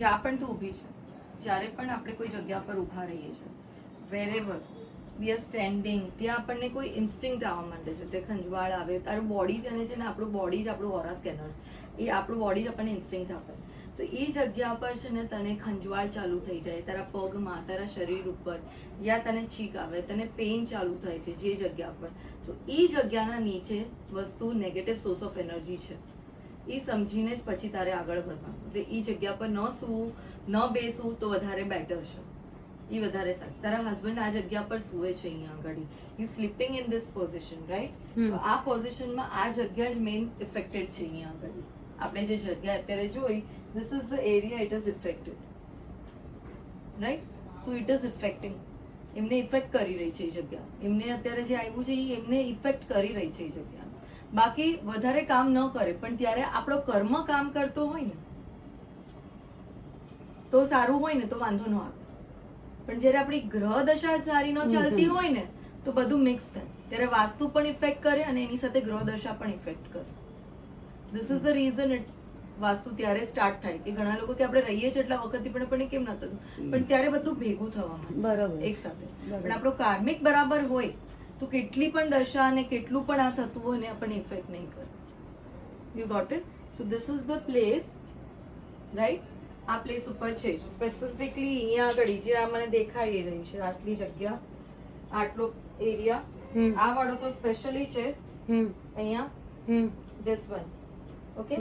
જ્યાં પણ તું ઊભી છે, જ્યારે પણ આપણે કોઈ જગ્યા પર ઊભા રહીએ છીએ, વેરેવર વી આર સ્ટેન્ડિંગ, ત્યાં આપણને કોઈ ઇન્સ્ટિંક્ટ આવવા માંડે છે, તે ખંજવાળ આવે, તારું બોડી તેને છે ને, આપણું બોડી જ આપણું ઓરા સ્કેનર, એ આપણું બોડી જ આપણને ઇન્સ્ટિંક્ટ આપે. તો એ જગ્યા પર છે ને તને ખંજવાળ ચાલુ થઈ જાય, તારા પગમાં, તારા શરીર ઉપર, યા તને છીક આવે, તને પેઇન ચાલુ થાય છે જે જગ્યા પર, તો એ જગ્યાના નીચે વસ્તુ નેગેટિવ સોર્સ ઓફ એનર્જી છે. એ સમજીને જ પછી તારે આગળ વધવાનું. એટલે એ જગ્યા પર ન સૂવું, ન બેસવું તો વધારે બેટર છે, એ વધારે સારું. તારા હસબન્ડ આ જગ્યા પર સૂવે છે અહીંયા આગળ, he sleeping in this position, right? તો આ પોઝિશનમાં આ જગ્યા જ મેઇન ઇફેક્ટેડ છે અહીંયા આગળ. આપણે જે જગ્યા અત્યારે જોઈ, this is the area it is affected, right? So it is affecting, એમને ઇફેક્ટ કરી રહી છે એ જગ્યા, એમને અત્યારે જે આવ્યું છે એ એમને ઇફેક્ટ કરી રહી છે એ જગ્યા. બાકી વધારે કામ ન કરે, પણ ત્યારે આપણો કર્મ કામ કરતો હોય ને તો સારું હોય ને તો વાંધો ન આવે. પણ જયારે આપણી ગ્રહ દશા સારી ન ચાલતી હોય ને તો બધું મિક્સ થાય, ત્યારે વાસ્તુ પણ ઇફેક્ટ કરે અને એની સાથે ગ્રહ દશા પણ ઇફેક્ટ કરે. This is the reason vastu ત્યારે સ્ટાર્ટ થાય કે ઘણા લોકો કે આપણે રહીએ છીએ એટલા વખતથી પણ કેમ ન થતું, પણ ત્યારે બધું ભેગું થવા માંડે એક સાથે. પણ આપણો કાર્મિક બરાબર હોય તો કેટલી પણ દશા અને કેટલું પણ આ થતું હોય ને આપણને ઇફેક્ટ નહીં કરે. You got it? So this is the place, right? આ પ્લેસ ઉપર છે સ્પેસિફિકલી અહીંયા આગળ જે આ મને દેખાઈ રહી છે, આટલી જગ્યા, આટલો એરિયા, આ વાળો તો સ્પેશિયલી છે અહીંયા, ધીસ વન, ઓકે?